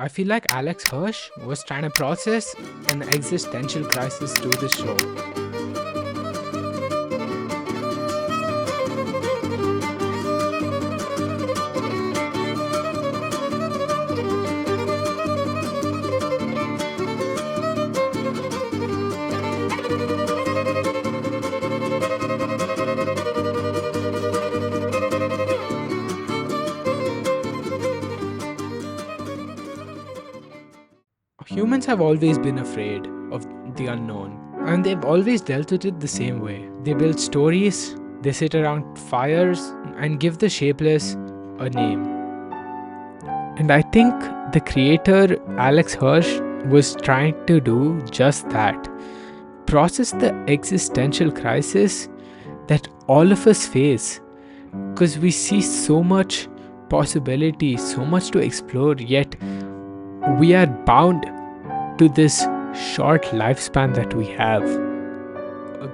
I feel like Alex Hirsch was trying to process an existential crisis through the show. Humans have always been afraid of the unknown, and they've always dealt with it the same way. They build stories, they sit around fires, and give the shapeless a name. And I think the creator, Alex Hirsch, was trying to do just that, process the existential crisis that all of us face, because we see so much possibility, so much to explore, yet we are bound to this short lifespan that we have.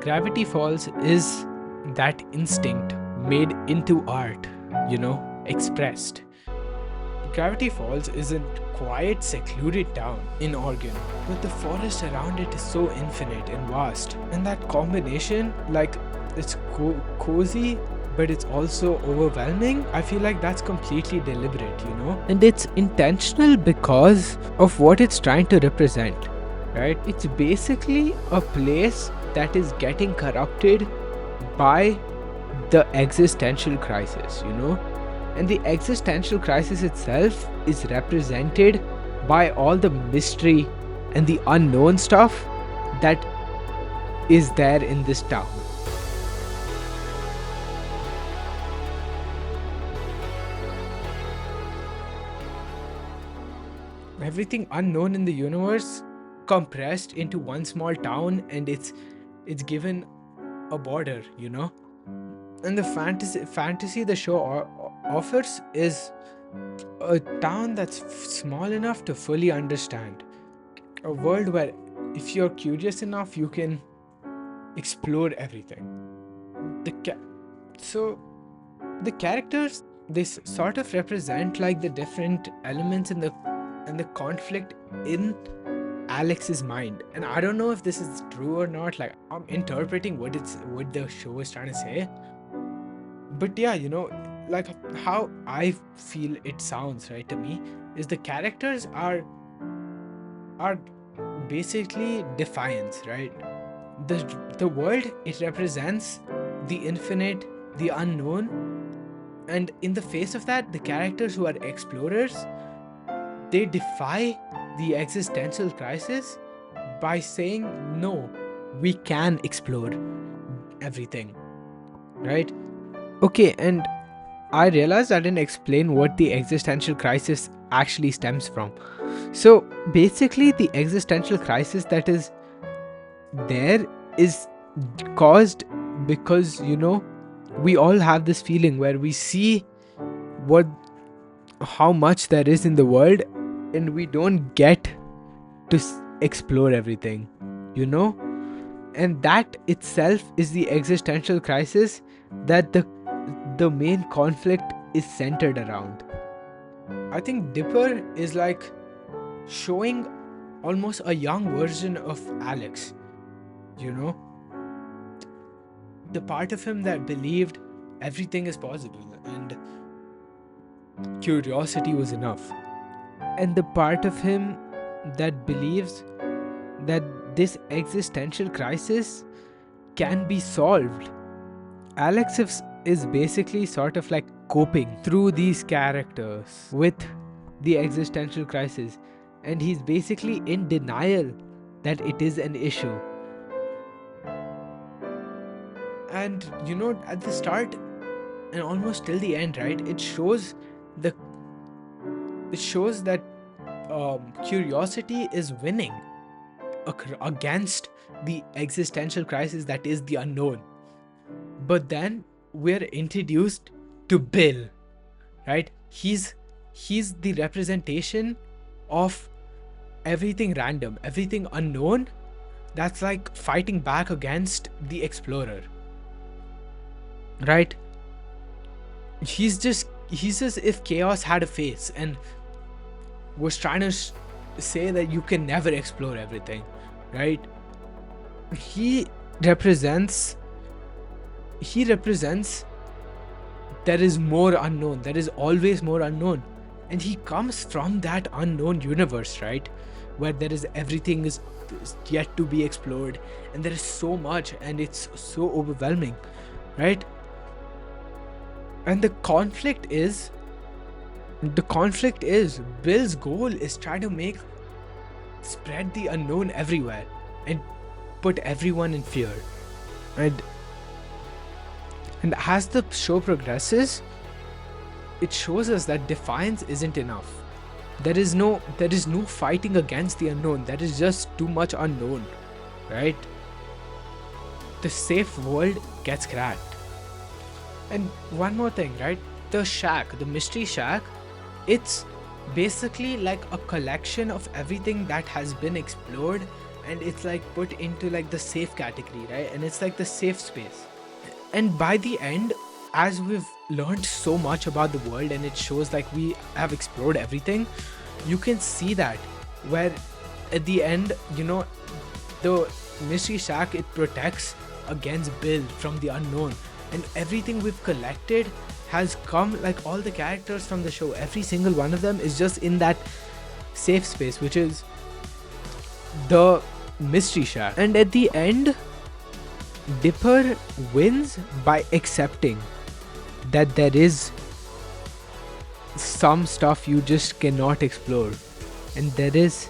Gravity Falls is that instinct made into art, expressed. Gravity Falls is a quiet, secluded town in Oregon, but the forest around it is so infinite and vast. And that combination, like, it's cozy, but it's also overwhelming. I feel like that's completely deliberate, And it's intentional because of what it's trying to represent, right? It's basically a place that is getting corrupted by the existential crisis, And the existential crisis itself is represented by all the mystery and the unknown stuff that is there in this town. Everything unknown in the universe compressed into one small town, and it's given a border, And the fantasy the show offers is a town that's small enough to fully understand, a world where if you're curious enough you can explore everything. So the characters, they sort of represent like the different elements in the conflict in Alex's mind. And I don't know if this is true or not, like I'm interpreting what the show is trying to say. But yeah, like how I feel it sounds right to me is the characters are basically defiance, right? The world, it represents the infinite, the unknown, and in the face of that, the characters who are explorers, they defy the existential crisis by saying, no, we can explore everything, right? Okay, and I realized I didn't explain what the existential crisis actually stems from. So basically, the existential crisis that is there is caused because, we all have this feeling where we see how much there is in the world, and we don't get to explore everything, and that itself is the existential crisis that the main conflict is centered around. I think Dipper is like showing almost a young version of Alex, the part of him that believed everything is possible and curiosity was enough, and the part of him that believes that this existential crisis can be solved. Alex is basically sort of like coping through these characters with the existential crisis, and he's basically in denial that it is an issue. And at the start and almost till the end, right, it shows that curiosity is winning against the existential crisis that is the unknown. But then we're introduced to Bill, right? He's the representation of everything random, everything unknown, that's like fighting back against the explorer, right? He's just if chaos had a face, and was trying to say that you can never explore everything, right? He represents there is more unknown, there is always more unknown, and he comes from that unknown universe, right, where there is everything is yet to be explored, and there is so much, and it's so overwhelming, right? And the conflict is Bill's goal is try to spread the unknown everywhere and put everyone in fear. And as the show progresses, it shows us that defiance isn't enough. There is no fighting against the unknown. There is just too much unknown, right? The safe world gets cracked. And one more thing, right? The mystery shack, it's basically like a collection of everything that has been explored, and it's like put into like the safe category, right? And it's like the safe space. And by the end, as we've learned so much about the world and it shows like we have explored everything, you can see that where at the end, the mystery shack, it protects against Bill from the unknown, and everything we've collected has come, like all the characters from the show, every single one of them is just in that safe space, which is the mystery shack. And at the end, Dipper wins by accepting that there is some stuff you just cannot explore, and there is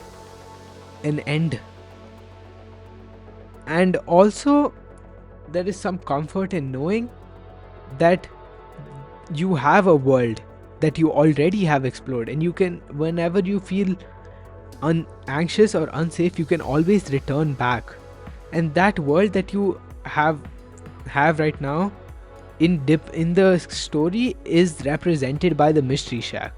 an end. And also, there is some comfort in knowing that you have a world that you already have explored, and you can, whenever you feel anxious or unsafe, you can always return back. And that world that you have right now in the story is represented by the mystery shack.